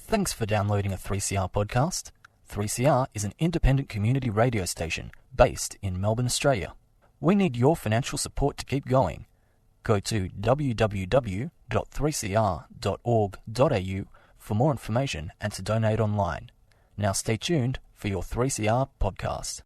Thanks for downloading a 3CR podcast. 3CR is an independent community radio station based in Melbourne, Australia. We need your financial support to keep going. Go to www.3cr.org.au for more information and to donate online. Now stay tuned for your 3CR podcast.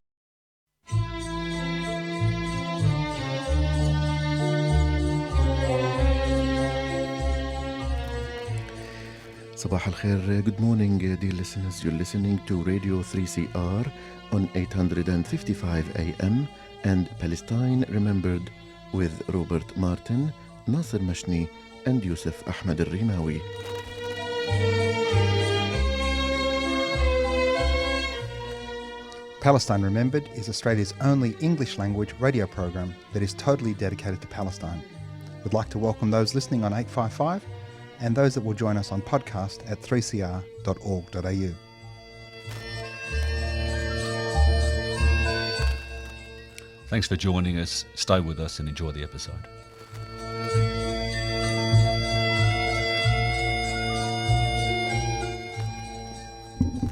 Sabah al-Khair, good morning dear listeners. You're listening to Radio 3CR on 855 AM and Palestine Remembered with Robert Martin, Nasser Mashni and Yusuf Ahmed al-Rimawi. Palestine Remembered is Australia's only English language radio program that is totally dedicated to Palestine. We'd like to welcome those listening on 855 and those that will join us on podcast at 3cr.org.au. Thanks for joining us. Stay with us and enjoy the episode.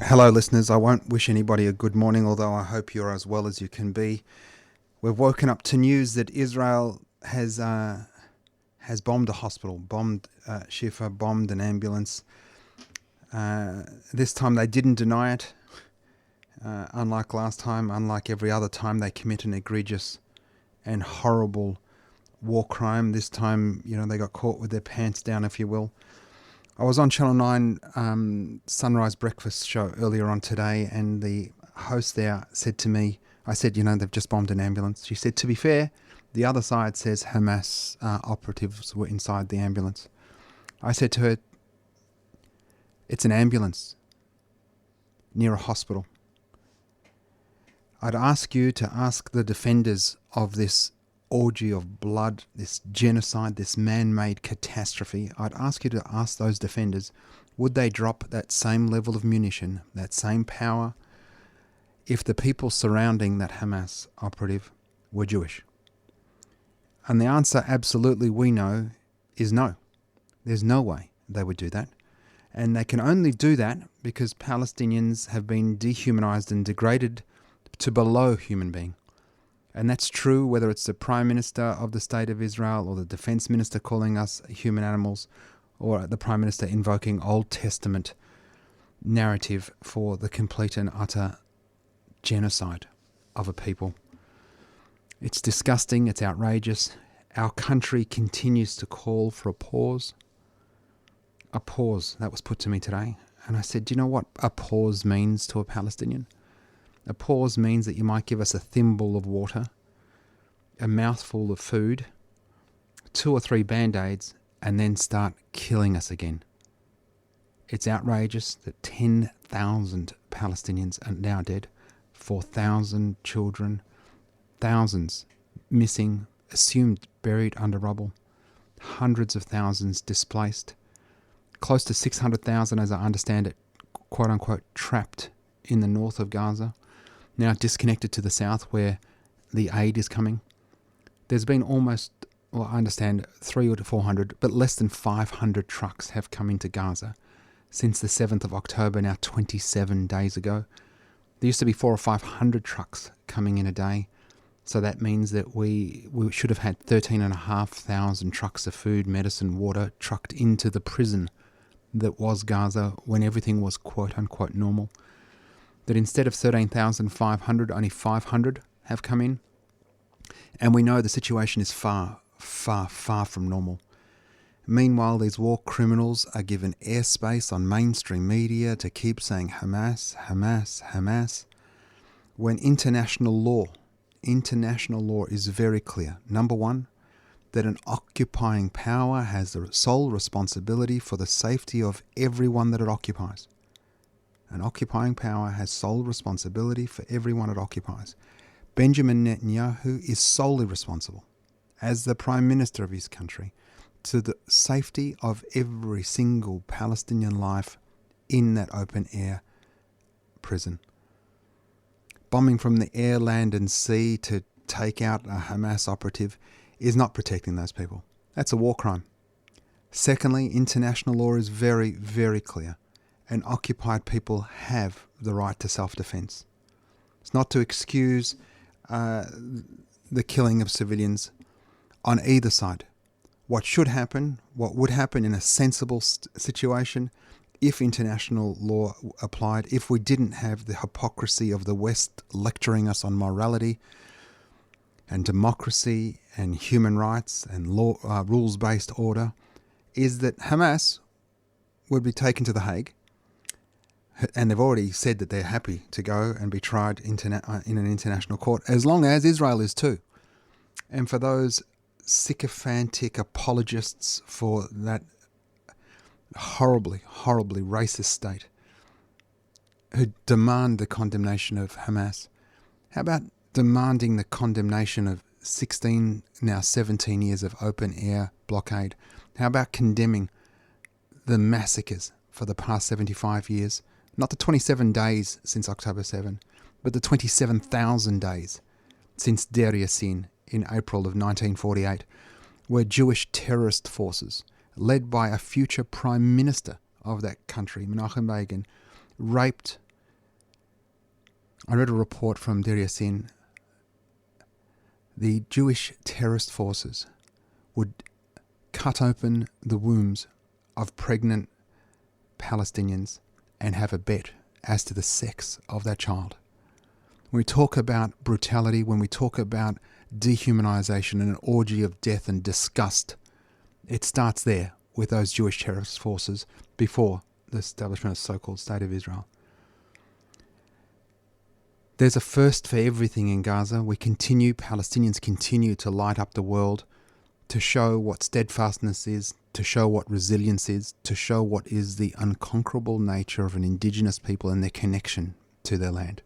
Hello listeners, I won't wish anybody a good morning, although I hope you're as well as you can be. We've woken up to news that Israel has bombed a hospital, bombed Shifa, bombed an ambulance. This time they didn't deny it. Unlike last time, unlike every other time, they commit an egregious and horrible war crime. This time, they got caught with their pants down, if you will. I was on Channel 9 Sunrise Breakfast show earlier on today, and the host there said to me, I said, they've just bombed an ambulance. She said, to be fair, the other side says Hamas operatives were inside the ambulance. I said to her, it's an ambulance near a hospital. I'd ask you to ask the defenders of this orgy of blood, this genocide, this man-made catastrophe. I'd ask you to ask those defenders, would they drop that same level of munition, that same power, if the people surrounding that Hamas operative were Jewish? And the answer, absolutely, we know, is no. There's no way they would do that. And they can only do that because Palestinians have been dehumanized and degraded to below human being. And that's true whether it's the Prime Minister of the State of Israel or the Defense Minister calling us human animals, or the Prime Minister invoking Old Testament narrative for the complete and utter genocide of a people. It's disgusting, it's outrageous. Our country continues to call for a pause. A pause, that was put to me today. And I said, do you know what a pause means to a Palestinian? A pause means that you might give us a thimble of water, a mouthful of food, 2 or 3 Band-Aids, and then start killing us again. It's outrageous that 10,000 Palestinians are now dead, 4,000 children, thousands missing, assumed buried under rubble, hundreds of thousands displaced, close to 600,000, as I understand it, quote-unquote, trapped in the north of Gaza, now disconnected to the south where the aid is coming. There's been almost, I understand, 300 to 400, but less than 500 trucks have come into Gaza since the 7th of October, now 27 days ago. There used to be 400 or 500 trucks coming in a day. So that means that we should have had 13,500 trucks of food, medicine, water trucked into the prison that was Gaza when everything was quote-unquote normal. That instead of 13,500, only 500 have come in. And we know the situation is far, far, far from normal. Meanwhile, these war criminals are given airspace on mainstream media to keep saying Hamas, Hamas, Hamas, when international law is very clear. Number one, that an occupying power has the sole responsibility for the safety of everyone that it occupies. An occupying power has sole responsibility for everyone it occupies. Benjamin Netanyahu is solely responsible, as the Prime Minister of his country, to the safety of every single Palestinian life in that open-air prison. Bombing from the air, land and sea to take out a Hamas operative is not protecting those people. That's a war crime. Secondly, international law is very, very clear. and occupied people have the right to self-defense. It's not to excuse the killing of civilians on either side. What should happen, what would happen in a sensible situation if international law applied, if we didn't have the hypocrisy of the West lecturing us on morality and democracy and human rights and law, rules-based order, is that Hamas would be taken to The Hague, and they've already said that they're happy to go and be tried in an international court, as long as Israel is too. And for those sycophantic apologists for that horribly, horribly racist state who demand the condemnation of Hamas, how about demanding the condemnation of 16, now 17 years of open-air blockade? How about condemning the massacres for the past 75 years? Not the 27 days since October 7, but the 27,000 days since Deir Yassin in April of 1948, where Jewish terrorist forces, led by a future prime minister of that country, Menachem Begin, raped. I read a report from Deir Yassin. The Jewish terrorist forces would cut open the wombs of pregnant Palestinians and have a bet as to the sex of that child. When we talk about brutality, when we talk about dehumanization and an orgy of death and disgust, it starts there with those Jewish terrorist forces before the establishment of the so-called State of Israel. There's a first for everything in Gaza. Palestinians continue to light up the world, to show what steadfastness is, to show what resilience is, to show what is the unconquerable nature of an indigenous people and their connection to their land.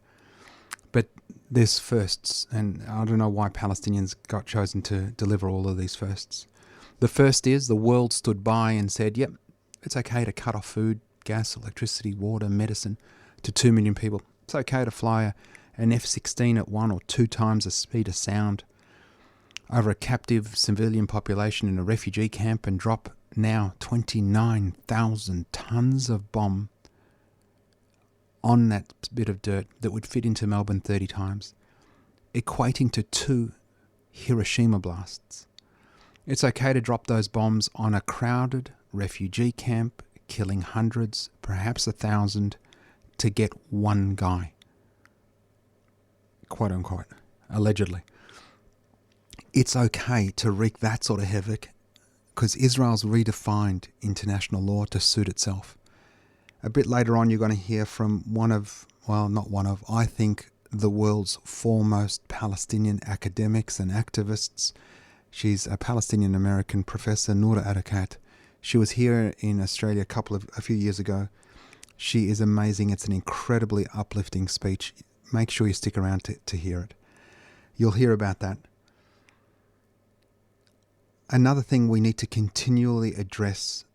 But there's firsts, and I don't know why Palestinians got chosen to deliver all of these firsts. The first is the world stood by and said, yep, it's okay to cut off food, gas, electricity, water, medicine to 2 million people. It's okay to fly an F-16 at 1 or 2 times the speed of sound over a captive civilian population in a refugee camp and drop now 29,000 tons of bomb on that bit of dirt that would fit into Melbourne 30 times, equating to 2 Hiroshima blasts. It's okay to drop those bombs on a crowded refugee camp, killing hundreds, perhaps 1,000, to get one guy. Quote unquote, allegedly. It's okay to wreak that sort of havoc because Israel's redefined international law to suit itself. A bit later on, you're going to hear from I think the world's foremost Palestinian academics and activists. She's a Palestinian-American professor, Noura Erakat. She was here in Australia a few years ago. She is amazing. It's an incredibly uplifting speech. Make sure you stick around to hear it. You'll hear about that. Another thing we need to continually address,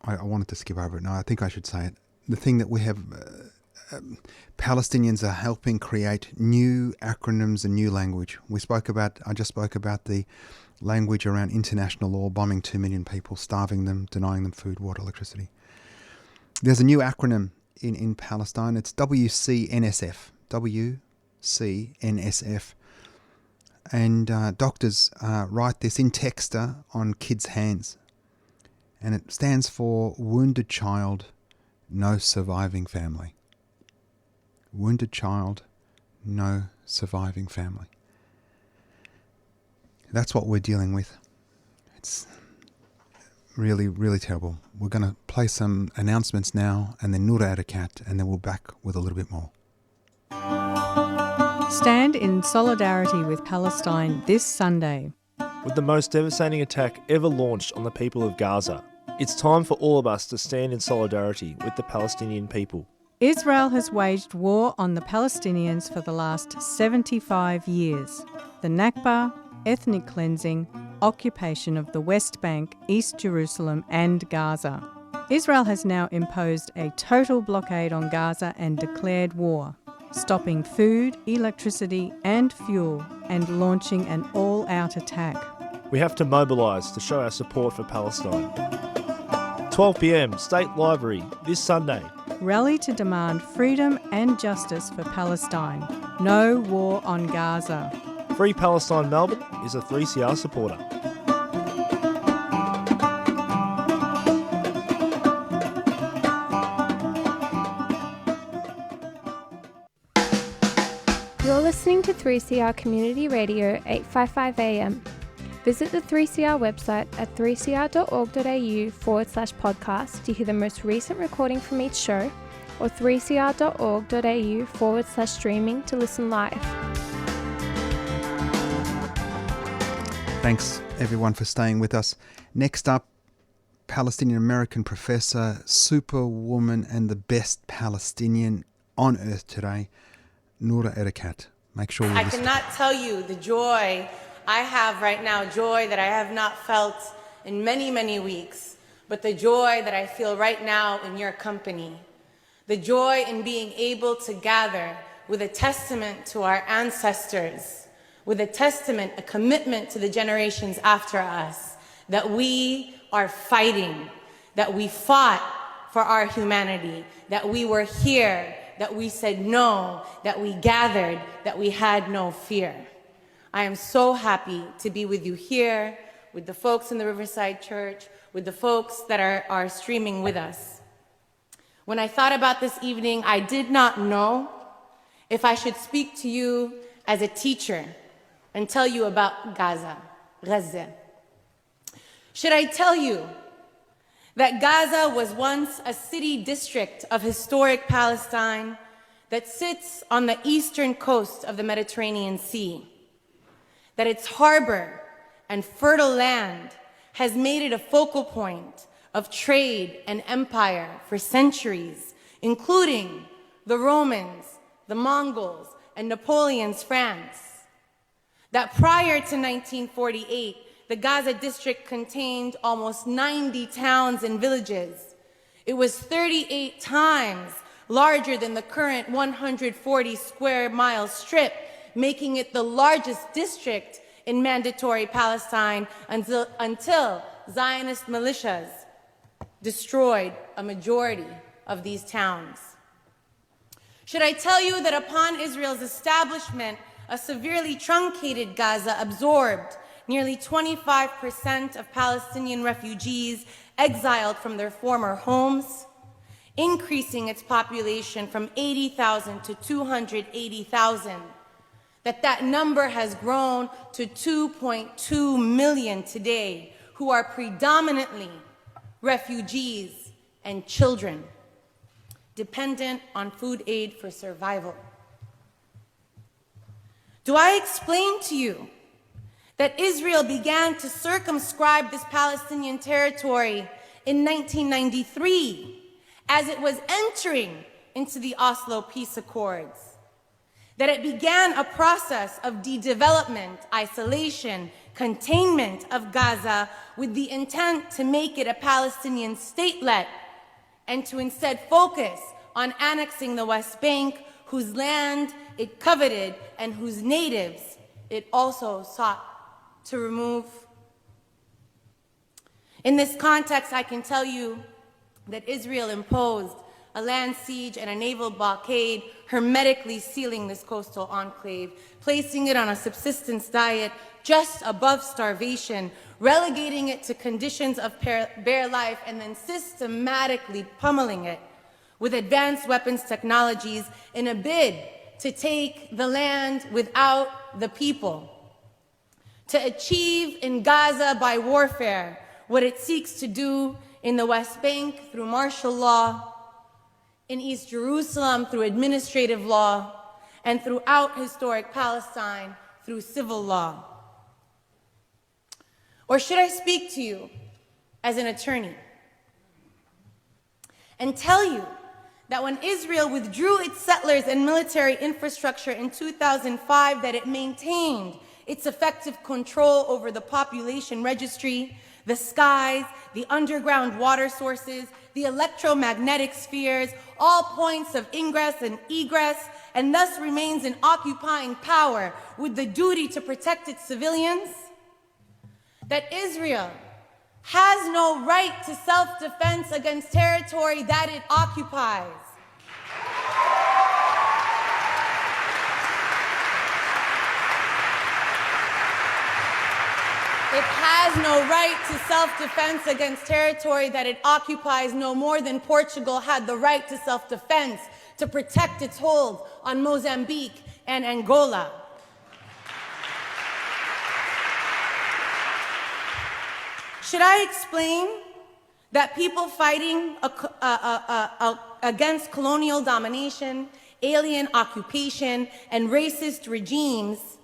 I wanted to skip over it. No, I think I should say it. The thing that we have, Palestinians are helping create new acronyms and new language. I just spoke about the language around international law, bombing 2 million people, starving them, denying them food, water, electricity. There's a new acronym in Palestine. It's WCNSF. WCNSF. And doctors write this in texter on kids' hands. And it stands for Wounded Child, No Surviving Family. Wounded Child, No Surviving Family. That's what we're dealing with. It's really, really terrible. We're going to play some announcements now, and then Noura Erakat, and then we'll back with a little bit more. Stand in solidarity with Palestine this Sunday. With the most devastating attack ever launched on the people of Gaza, it's time for all of us to stand in solidarity with the Palestinian people. Israel has waged war on the Palestinians for the last 75 years. The Nakba, ethnic cleansing, occupation of the West Bank, East Jerusalem and Gaza. Israel has now imposed a total blockade on Gaza and declared war, stopping food, electricity and fuel and launching an all-out attack. We have to mobilise to show our support for Palestine. 12 p.m, State Library, this Sunday. Rally to demand freedom and justice for Palestine. No war on Gaza. Free Palestine Melbourne is a 3CR supporter. You're listening to 3CR Community Radio 855 AM. Visit the 3CR website at 3cr.org.au/podcast to hear the most recent recording from each show, or 3cr.org.au/streaming to listen live. Thanks everyone for staying with us. Next up, Palestinian-American professor, superwoman and the best Palestinian on earth today, Noura Erakat. Make sure you listen. I cannot tell you the joy I have right now, joy that I have not felt in many, many weeks, but the joy that I feel right now in your company. The joy in being able to gather with a testament to our ancestors, with a testament, a commitment to the generations after us, that we are fighting, that we fought for our humanity, that we were here, that we said no, that we gathered, that we had no fear. I am so happy to be with you here, with the folks in the Riverside Church, with the folks that are streaming with us. When I thought about this evening, I did not know if I should speak to you as a teacher and tell you about Gaza. Should I tell you that Gaza was once a city district of historic Palestine that sits on the eastern coast of the Mediterranean Sea, that its harbor and fertile land has made it a focal point of trade and empire for centuries, including the Romans, the Mongols, and Napoleon's France. That prior to 1948, the Gaza district contained almost 90 towns and villages. It was 38 times larger than the current 140 square mile strip, making it the largest district in mandatory Palestine until Zionist militias destroyed a majority of these towns. Should I tell you that upon Israel's establishment, a severely truncated Gaza absorbed nearly 25% of Palestinian refugees exiled from their former homes, increasing its population from 80,000 to 280,000, that number has grown to 2.2 million today, who are predominantly refugees and children, dependent on food aid for survival. Do I explain to you that Israel began to circumscribe this Palestinian territory in 1993 as it was entering into the Oslo Peace Accords? That it began a process of de-development, isolation, containment of Gaza with the intent to make it a Palestinian statelet and to instead focus on annexing the West Bank, whose land it coveted and whose natives it also sought to remove. In this context, I can tell you that Israel imposed a land siege and a naval blockade, hermetically sealing this coastal enclave, placing it on a subsistence diet just above starvation, relegating it to conditions of bare life, and then systematically pummeling it with advanced weapons technologies in a bid to take the land without the people, to achieve in Gaza by warfare what it seeks to do in the West Bank through martial law, in East Jerusalem through administrative law, and throughout historic Palestine through civil law. Or should I speak to you as an attorney and tell you that when Israel withdrew its settlers and military infrastructure in 2005, that it maintained its effective control over the population registry, the skies, the underground water sources, the electromagnetic spheres, all points of ingress and egress, and thus remains in occupying power with the duty to protect its civilians? That Israel, has no right to self-defense against territory that it occupies. It has no right to self-defense against territory that it occupies, no more than Portugal had the right to self-defense to protect its hold on Mozambique and Angola. Should I explain that people fighting against colonial domination, alien occupation, and racist regimes,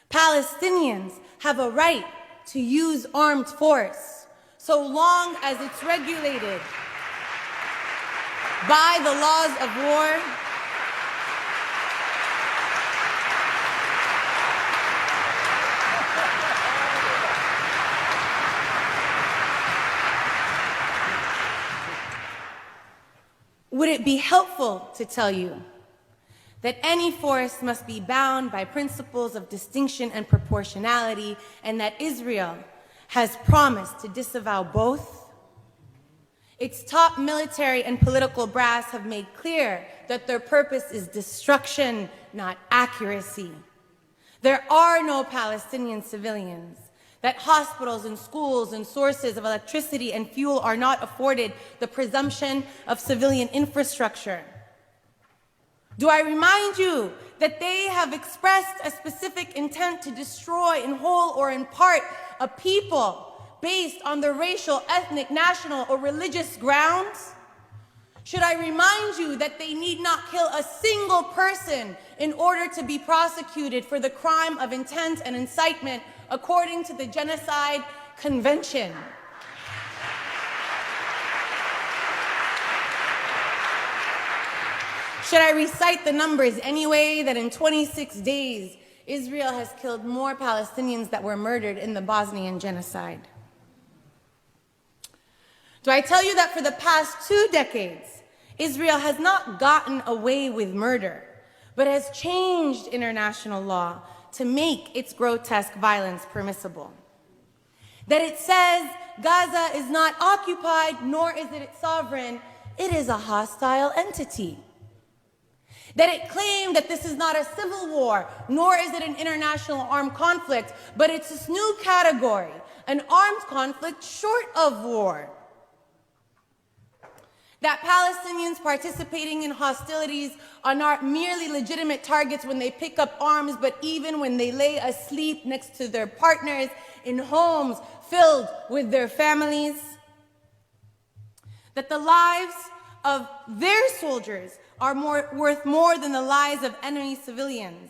Palestinians have a right to use armed force so long as it's regulated by the laws of war, would it be helpful to tell you that any force must be bound by principles of distinction and proportionality, and that Israel has promised to disavow both? Its top military and political brass have made clear that their purpose is destruction, not accuracy. There are no Palestinian civilians, that hospitals and schools and sources of electricity and fuel are not afforded the presumption of civilian infrastructure. Do I remind you that they have expressed a specific intent to destroy in whole or in part a people based on their racial, ethnic, national, or religious grounds? Should I remind you that they need not kill a single person in order to be prosecuted for the crime of intent and incitement according to the Genocide Convention? Should I recite the numbers anyway, that in 26 days, Israel has killed more Palestinians that were murdered in the Bosnian genocide? Do I tell you that for the past 2 decades, Israel has not gotten away with murder, but has changed international law to make its grotesque violence permissible? That it says Gaza is not occupied, nor is it sovereign, it is a hostile entity. That it claimed that this is not a civil war, nor is it an international armed conflict, but it's this new category, an armed conflict short of war. That Palestinians participating in hostilities are not merely legitimate targets when they pick up arms, but even when they lay asleep next to their partners in homes filled with their families. That the lives of their soldiers are worth more than the lives of enemy civilians,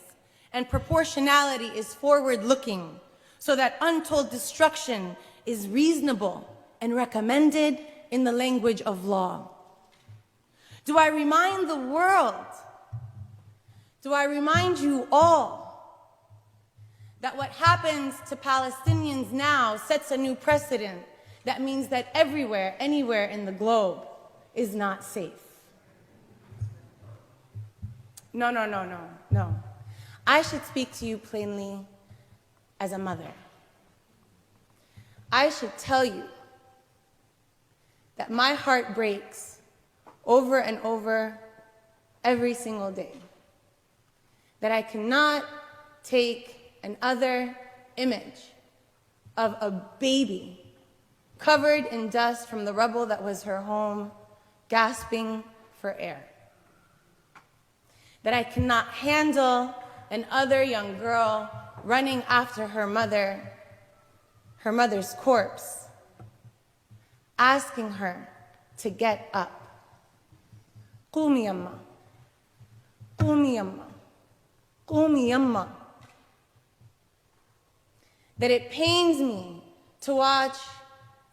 and proportionality is forward-looking, so that untold destruction is reasonable and recommended in the language of law. Do I remind the world, do I remind you all, that what happens to Palestinians now sets a new precedent that means that everywhere, anywhere in the globe is not safe? No. I should speak to you plainly as a mother. I should tell you that my heart breaks over and over every single day. That I cannot take another image of a baby covered in dust from the rubble that was her home, gasping for air. That I cannot handle another young girl running after her mother's corpse, asking her to get up. Qumi yamma, qumi yamma, qumi yamma. That it pains me to watch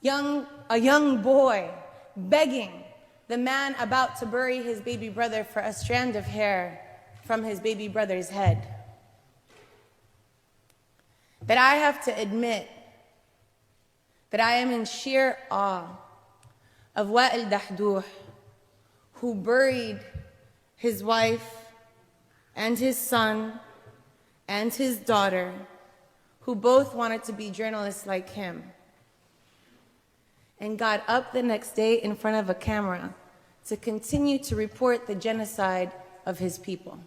a young boy begging the man about to bury his baby brother for a strand of hair from his baby brother's head. That I have to admit that I am in sheer awe of Wa'il Dahduh, who buried his wife and his son and his daughter, who both wanted to be journalists like him. and got up the next day in front of a camera to continue to report the genocide of his people.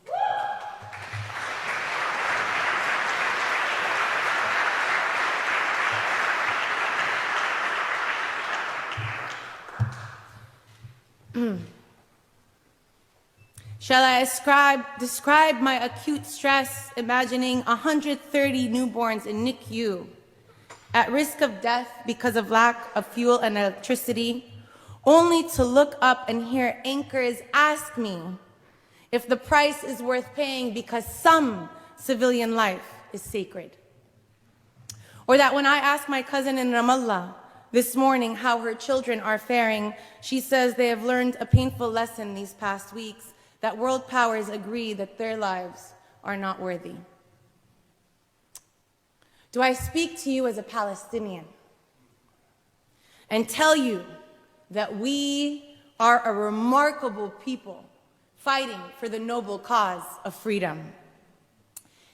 Shall I describe my acute stress imagining 130 newborns in NICU at risk of death because of lack of fuel and electricity, only to look up and hear anchors ask me if the price is worth paying because some civilian life is sacred? Or that when I ask my cousin in Ramallah this morning how her children are faring, she says they have learned a painful lesson these past weeks, that world powers agree that their lives are not worthy. Do I speak to you as a Palestinian and tell you that we are a remarkable people fighting for the noble cause of freedom?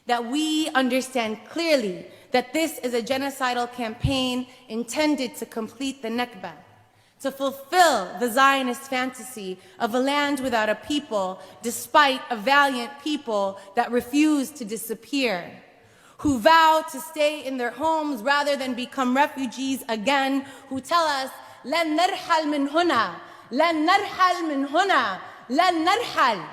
That we understand clearly that this is a genocidal campaign intended to complete the Nakba, to fulfill the Zionist fantasy of a land without a people, despite a valiant people that refuse to disappear, who vow to stay in their homes rather than become refugees again, who tell us, لن نرحل من هنا، لن نرحل من هنا، لن نرحل.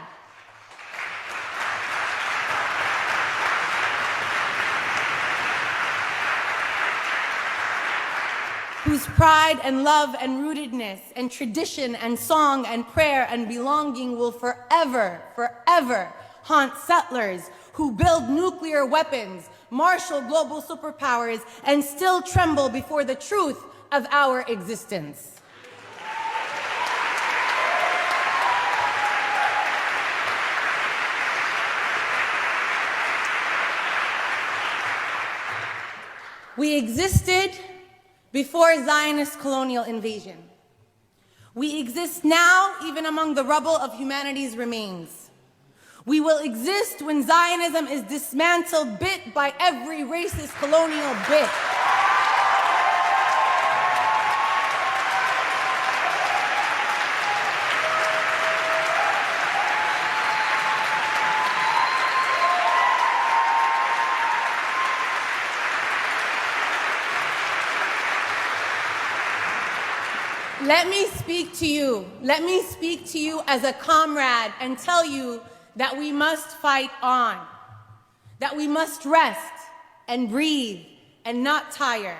Whose pride and love and rootedness and tradition and song and prayer and belonging will forever, forever haunt settlers who build nuclear weapons, marshal global superpowers, and still tremble before the truth of our existence. We existed before Zionist colonial invasion. We exist now even among the rubble of humanity's remains. We will exist when Zionism is dismantled bit by every racist colonial bit. Let me speak to you as a comrade and tell you that we must fight on, that we must rest and breathe and not tire,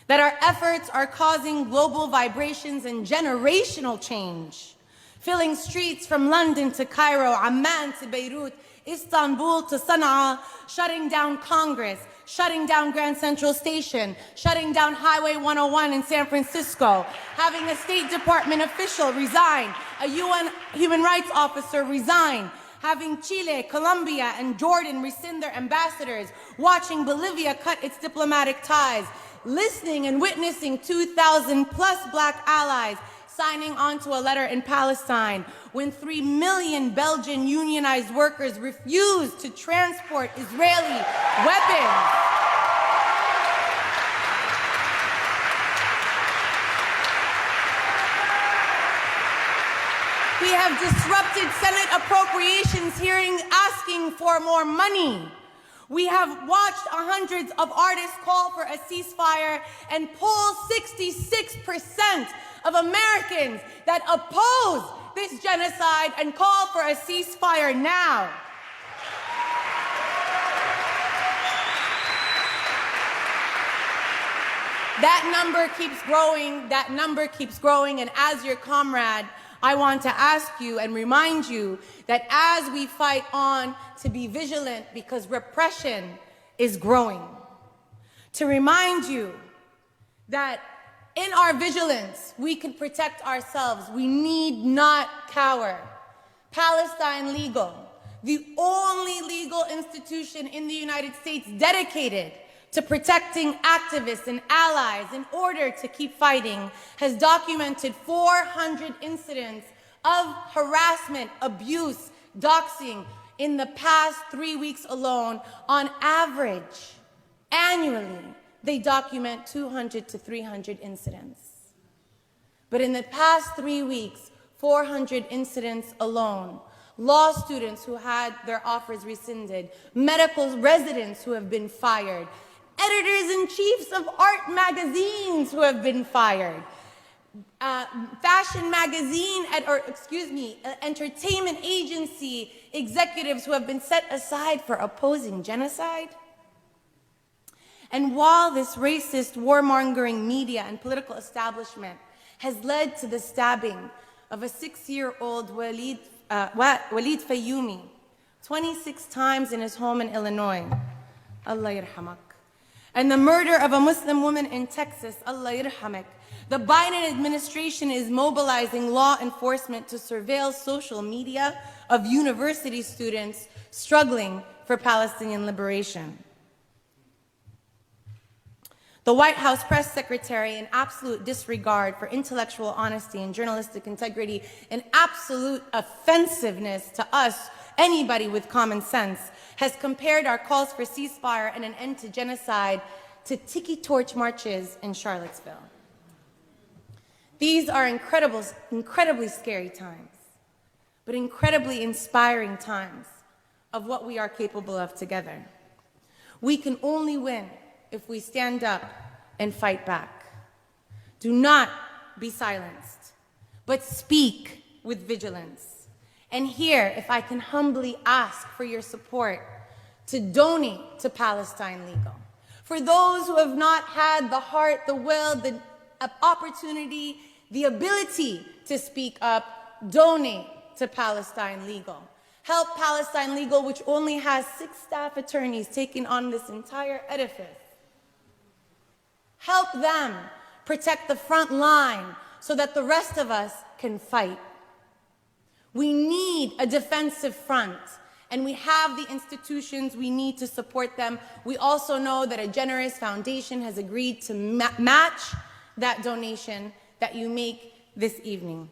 that our efforts are causing global vibrations and generational change, filling streets from London to Cairo, Amman to Beirut, Istanbul to Sana'a, shutting down Congress, shutting down Grand Central Station, shutting down Highway 101 in San Francisco, having a State Department official resign, a UN human rights officer resign, having Chile, Colombia, and Jordan rescind their ambassadors, watching Bolivia cut its diplomatic ties, listening and witnessing 2,000 plus black allies signing onto a letter in Palestine, when 3 million Belgian unionized workers refused to transport Israeli weapons. We have disrupted Senate appropriations hearings asking for more money. We have watched hundreds of artists call for a ceasefire and poll 66% of Americans that oppose this genocide and call for a ceasefire now. That number keeps growing, and as your comrade, I want to ask you and remind you that as we fight on, to be vigilant because repression is growing. To remind you that in our vigilance, we can protect ourselves. We need not cower. Palestine Legal, the only legal institution in the United States dedicated to protecting activists and allies in order to keep fighting, has documented 400 incidents of harassment, abuse, doxing in the past 3 weeks alone. On average, annually, they document 200 to 300 incidents. But in the past 3 weeks, 400 incidents alone. Law students who had their offers rescinded, medical residents who have been fired, editors-in-chiefs of art magazines who have been fired, fashion magazine, entertainment agency executives who have been set aside for opposing genocide. And while this racist, warmongering media and political establishment has led to the stabbing of a 6-year-old Walid Fayoumi 26 times in his home in Illinois, Allah yarhamak, and the murder of a Muslim woman in Texas, Allah yarhamak, the Biden administration is mobilizing law enforcement to surveil social media of university students struggling for Palestinian liberation. The White House press secretary, in absolute disregard for intellectual honesty and journalistic integrity, and absolute offensiveness to us, anybody with common sense, has compared our calls for ceasefire and an end to genocide to tiki torch marches in Charlottesville. These are incredibly scary times, but incredibly inspiring times of what we are capable of together. We can only win if we stand up and fight back. Do not be silenced, but speak with vigilance. And here, if I can humbly ask for your support to donate to Palestine Legal. For those who have not had the heart, the will, the opportunity, the ability to speak up, donate to Palestine Legal. Help Palestine Legal, which only has 6 staff attorneys taking on this entire edifice. Help them protect the front line so that the rest of us can fight. We need a defensive front, and we have the institutions we need to support them. We also know that a generous foundation has agreed to match that donation that you make this evening.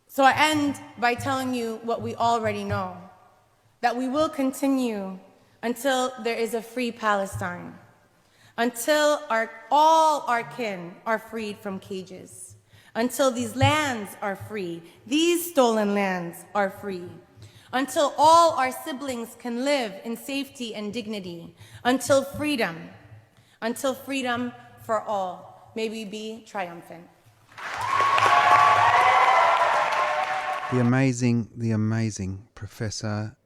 So I end by telling you what we already know, that we will continue until there is a free Palestine, until all our kin are freed from cages, until these lands are free, these stolen lands are free, until all our siblings can live in safety and dignity, until freedom for all. May we be triumphant. The amazing Professor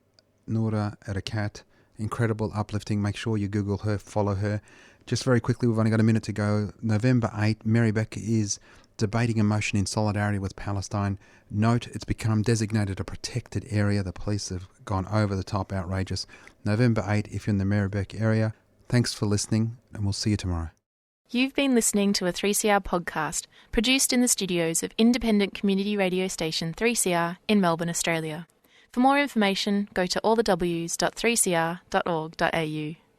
Noura Erakat. Incredible, uplifting. Make sure you Google her, follow her. Just very quickly, we've only got a minute to go. November 8, Merri-bek is debating a motion in solidarity with Palestine. Note, it's become designated a protected area. The police have gone over the top, outrageous. November 8, if you're in the Merri-bek area. Thanks for listening, and we'll see you tomorrow. You've been listening to a 3CR podcast produced in the studios of independent community radio station 3CR in Melbourne, Australia. For more information, go to allthews.3cr.org.au.